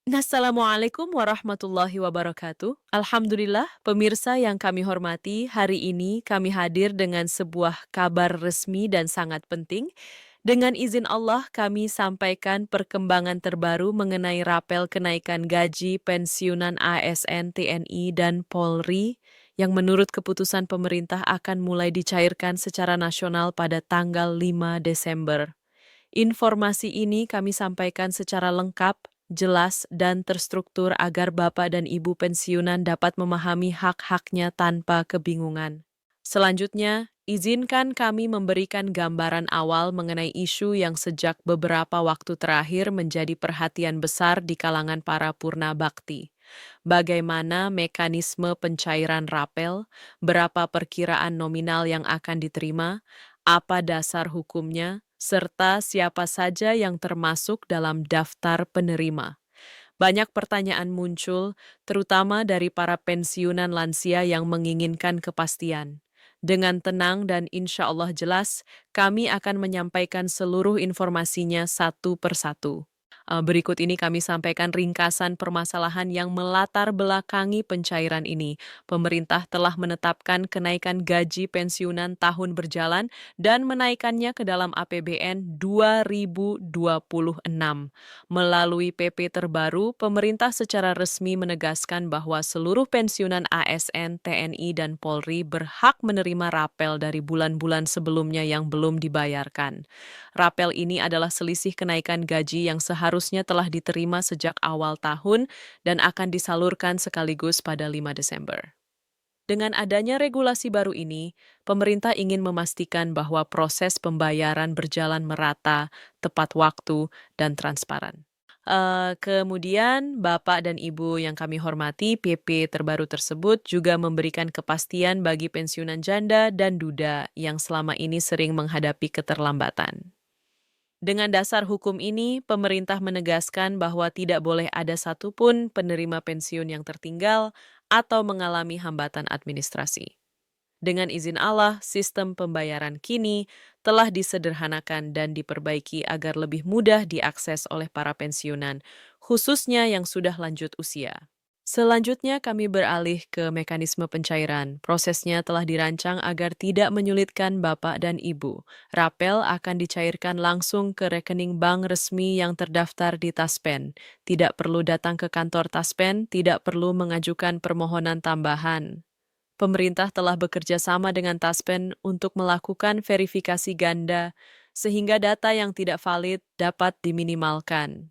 Assalamualaikum warahmatullahi wabarakatuh. Alhamdulillah, pemirsa yang kami hormati, hari ini kami hadir dengan sebuah kabar resmi dan sangat penting. Dengan izin Allah, kami sampaikan perkembangan terbaru mengenai rapel kenaikan gaji pensiunan ASN, TNI, dan Polri yang menurut keputusan pemerintah akan mulai dicairkan secara nasional pada tanggal 5 Desember. Informasi ini kami sampaikan secara lengkap, jelas, dan terstruktur agar Bapak dan Ibu pensiunan dapat memahami hak-haknya tanpa kebingungan. Selanjutnya, izinkan kami memberikan gambaran awal mengenai isu yang sejak beberapa waktu terakhir menjadi perhatian besar di kalangan para purna bakti. Bagaimana mekanisme pencairan rapel, berapa perkiraan nominal yang akan diterima, apa dasar hukumnya, serta siapa saja yang termasuk dalam daftar penerima. Banyak pertanyaan muncul, terutama dari para pensiunan lansia yang menginginkan kepastian. Dengan tenang dan insya Allah jelas, kami akan menyampaikan seluruh informasinya satu persatu. Berikut ini kami sampaikan ringkasan permasalahan yang melatar belakangi pencairan ini. Pemerintah telah menetapkan kenaikan gaji pensiunan tahun berjalan dan menaikkannya ke dalam APBN 2026. Melalui PP terbaru, pemerintah secara resmi menegaskan bahwa seluruh pensiunan ASN, TNI, dan Polri berhak menerima rapel dari bulan-bulan sebelumnya yang belum dibayarkan. Rapel ini adalah selisih kenaikan gaji yang seharusnya telah diterima sejak awal tahun dan akan disalurkan sekaligus pada 5 Desember. Dengan adanya regulasi baru ini, pemerintah ingin memastikan bahwa proses pembayaran berjalan merata, tepat waktu, dan transparan. Kemudian, Bapak dan Ibu yang kami hormati, PP terbaru tersebut juga memberikan kepastian bagi pensiunan janda dan duda yang selama ini sering menghadapi keterlambatan. Dengan dasar hukum ini, pemerintah menegaskan bahwa tidak boleh ada satupun penerima pensiun yang tertinggal atau mengalami hambatan administrasi. Dengan izin Allah, sistem pembayaran kini telah disederhanakan dan diperbaiki agar lebih mudah diakses oleh para pensiunan, khususnya yang sudah lanjut usia. Selanjutnya kami beralih ke mekanisme pencairan. Prosesnya telah dirancang agar tidak menyulitkan Bapak dan Ibu. Rapel akan dicairkan langsung ke rekening bank resmi yang terdaftar di Taspen. Tidak perlu datang ke kantor Taspen, tidak perlu mengajukan permohonan tambahan. Pemerintah telah bekerja sama dengan Taspen untuk melakukan verifikasi ganda, sehingga data yang tidak valid dapat diminimalkan.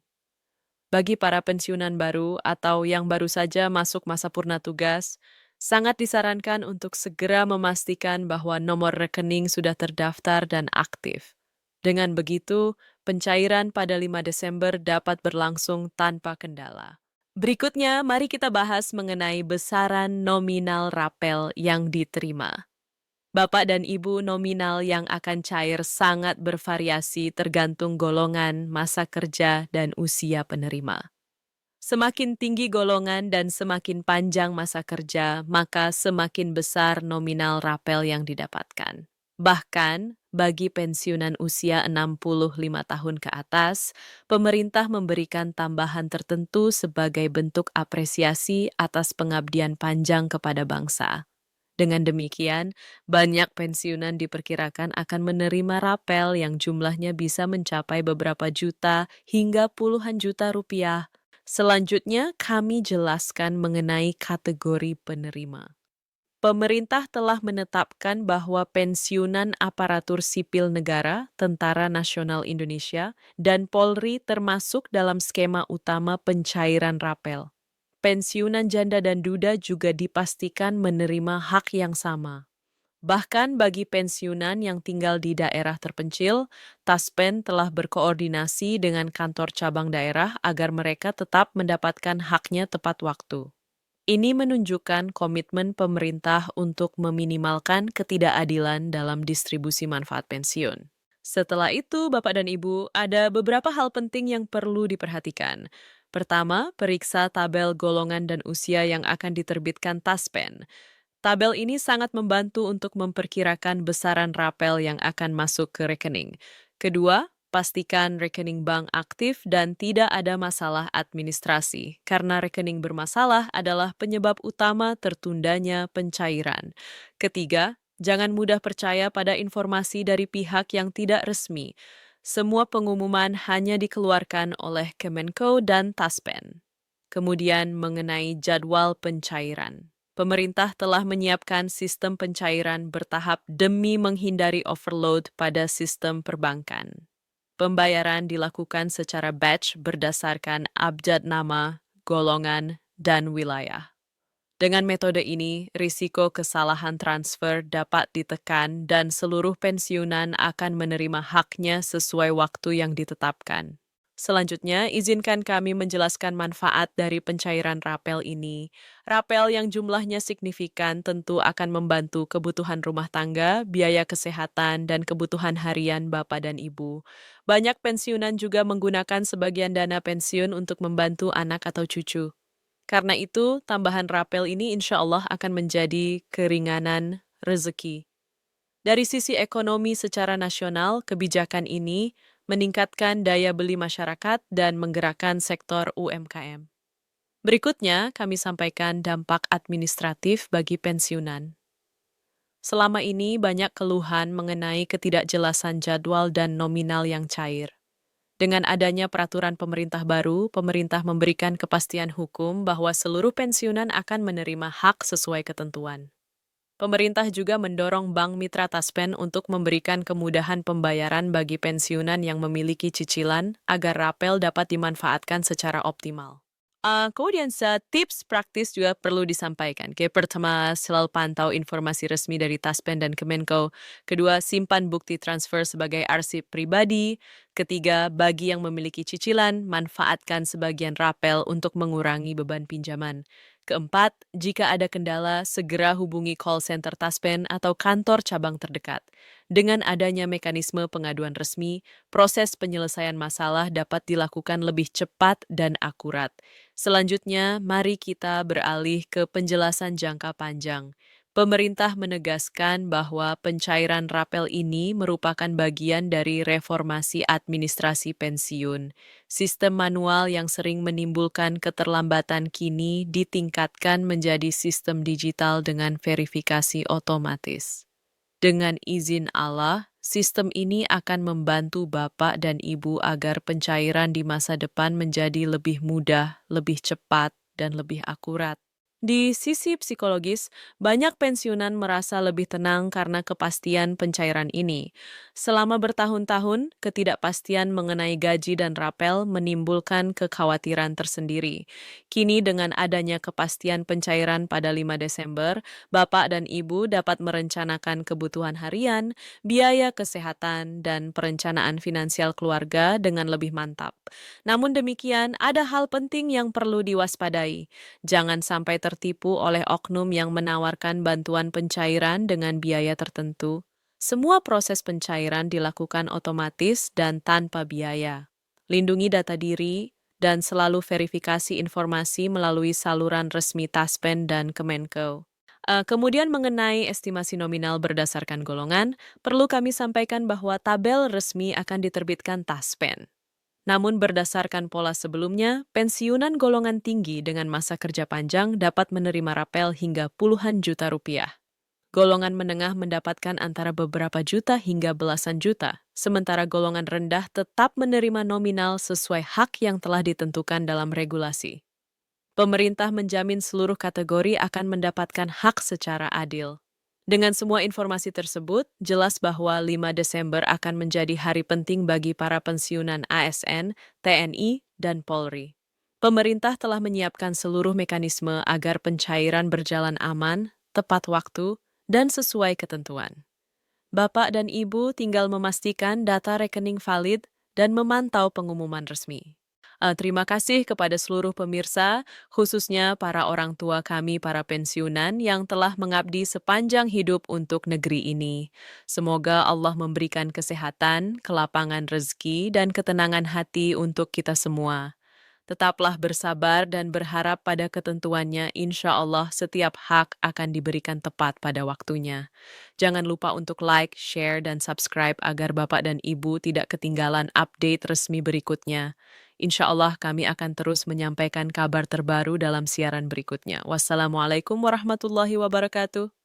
Bagi para pensiunan baru atau yang baru saja masuk masa purna tugas, sangat disarankan untuk segera memastikan bahwa nomor rekening sudah terdaftar dan aktif. Dengan begitu, pencairan pada 5 Desember dapat berlangsung tanpa kendala. Berikutnya, mari kita bahas mengenai besaran nominal rapel yang diterima. Bapak dan Ibu nominal yang akan cair sangat bervariasi tergantung golongan, masa kerja, dan usia penerima. Semakin tinggi golongan dan semakin panjang masa kerja, maka semakin besar nominal rapel yang didapatkan. Bahkan, bagi pensiunan usia 65 tahun ke atas, pemerintah memberikan tambahan tertentu sebagai bentuk apresiasi atas pengabdian panjang kepada bangsa. Dengan demikian, banyak pensiunan diperkirakan akan menerima rapel yang jumlahnya bisa mencapai beberapa juta hingga puluhan juta rupiah. Selanjutnya, kami jelaskan mengenai kategori penerima. Pemerintah telah menetapkan bahwa pensiunan aparatur sipil negara, Tentara Nasional Indonesia, dan Polri termasuk dalam skema utama pencairan rapel. Pensiunan janda dan duda juga dipastikan menerima hak yang sama. Bahkan bagi pensiunan yang tinggal di daerah terpencil, Taspen telah berkoordinasi dengan kantor cabang daerah agar mereka tetap mendapatkan haknya tepat waktu. Ini menunjukkan komitmen pemerintah untuk meminimalkan ketidakadilan dalam distribusi manfaat pensiun. Setelah itu, Bapak dan Ibu, ada beberapa hal penting yang perlu diperhatikan. Pertama, periksa tabel golongan dan usia yang akan diterbitkan Taspen. Tabel ini sangat membantu untuk memperkirakan besaran rapel yang akan masuk ke rekening. Kedua, Pastikan rekening bank aktif dan tidak ada masalah administrasi, karena rekening bermasalah adalah penyebab utama tertundanya pencairan. Ketiga, jangan mudah percaya pada informasi dari pihak yang tidak resmi. Semua pengumuman hanya dikeluarkan oleh Kemenko dan Taspen. Kemudian mengenai jadwal pencairan. Pemerintah telah menyiapkan sistem pencairan bertahap demi menghindari overload pada sistem perbankan. Pembayaran dilakukan secara batch berdasarkan abjad nama, golongan, dan wilayah. Dengan metode ini, risiko kesalahan transfer dapat ditekan dan seluruh pensiunan akan menerima haknya sesuai waktu yang ditetapkan. Selanjutnya, izinkan kami menjelaskan manfaat dari pencairan rapel ini. Rapel yang jumlahnya signifikan tentu akan membantu kebutuhan rumah tangga, biaya kesehatan, dan kebutuhan harian Bapak dan Ibu. Banyak pensiunan juga menggunakan sebagian dana pensiun untuk membantu anak atau cucu. Karena itu, tambahan rapel ini insya Allah akan menjadi keringanan rezeki. Dari sisi ekonomi secara nasional, kebijakan ini meningkatkan daya beli masyarakat dan menggerakkan sektor UMKM. Berikutnya, kami sampaikan dampak administratif bagi pensiunan. Selama ini banyak keluhan mengenai ketidakjelasan jadwal dan nominal yang cair. Dengan adanya peraturan pemerintah baru, pemerintah memberikan kepastian hukum bahwa seluruh pensiunan akan menerima hak sesuai ketentuan. Pemerintah juga mendorong Bank Mitra Taspen untuk memberikan kemudahan pembayaran bagi pensiunan yang memiliki cicilan agar rapel dapat dimanfaatkan secara optimal. Kemudian tips praktis juga perlu disampaikan. Pertama, selalu pantau informasi resmi dari Taspen dan Kemenko. Kedua, simpan bukti transfer sebagai arsip pribadi. Ketiga, bagi yang memiliki cicilan, manfaatkan sebagian rapel untuk mengurangi beban pinjaman. Keempat, jika ada kendala, segera hubungi call center Taspen atau kantor cabang terdekat. Dengan adanya mekanisme pengaduan resmi, proses penyelesaian masalah dapat dilakukan lebih cepat dan akurat. Selanjutnya, mari kita beralih ke penjelasan jangka panjang. Pemerintah menegaskan bahwa pencairan rapel ini merupakan bagian dari reformasi administrasi pensiun. Sistem manual yang sering menimbulkan keterlambatan kini ditingkatkan menjadi sistem digital dengan verifikasi otomatis. Dengan izin Allah, sistem ini akan membantu Bapak dan Ibu agar pencairan di masa depan menjadi lebih mudah, lebih cepat, dan lebih akurat. Di sisi psikologis, banyak pensiunan merasa lebih tenang karena kepastian pencairan ini. Selama bertahun-tahun, ketidakpastian mengenai gaji dan rapel menimbulkan kekhawatiran tersendiri. Kini dengan adanya kepastian pencairan pada 5 Desember, Bapak dan Ibu dapat merencanakan kebutuhan harian, biaya kesehatan, dan perencanaan finansial keluarga dengan lebih mantap. Namun demikian, ada hal penting yang perlu diwaspadai. Jangan sampai tertipu oleh oknum yang menawarkan bantuan pencairan dengan biaya tertentu. Semua proses pencairan dilakukan otomatis dan tanpa biaya. Lindungi data diri dan selalu verifikasi informasi melalui saluran resmi Taspen dan Kemenko. Kemudian mengenai estimasi nominal berdasarkan golongan, perlu kami sampaikan bahwa tabel resmi akan diterbitkan Taspen. Namun berdasarkan pola sebelumnya, pensiunan golongan tinggi dengan masa kerja panjang dapat menerima rapel hingga puluhan juta rupiah. Golongan menengah mendapatkan antara beberapa juta hingga belasan juta, sementara golongan rendah tetap menerima nominal sesuai hak yang telah ditentukan dalam regulasi. Pemerintah menjamin seluruh kategori akan mendapatkan hak secara adil. Dengan semua informasi tersebut, jelas bahwa 5 Desember akan menjadi hari penting bagi para pensiunan ASN, TNI, dan Polri. Pemerintah telah menyiapkan seluruh mekanisme agar pencairan berjalan aman, tepat waktu, dan sesuai ketentuan. Bapak dan Ibu tinggal memastikan data rekening valid dan memantau pengumuman resmi. Terima kasih kepada seluruh pemirsa, khususnya para orang tua kami para pensiunan yang telah mengabdi sepanjang hidup untuk negeri ini. Semoga Allah memberikan kesehatan, kelapangan rezeki, dan ketenangan hati untuk kita semua. Tetaplah bersabar dan berharap pada ketentuannya. Insya Allah setiap hak akan diberikan tepat pada waktunya. Jangan lupa untuk like, share, dan subscribe agar Bapak dan Ibu tidak ketinggalan update resmi berikutnya. Insya Allah kami akan terus menyampaikan kabar terbaru dalam siaran berikutnya. Wassalamualaikum warahmatullahi wabarakatuh.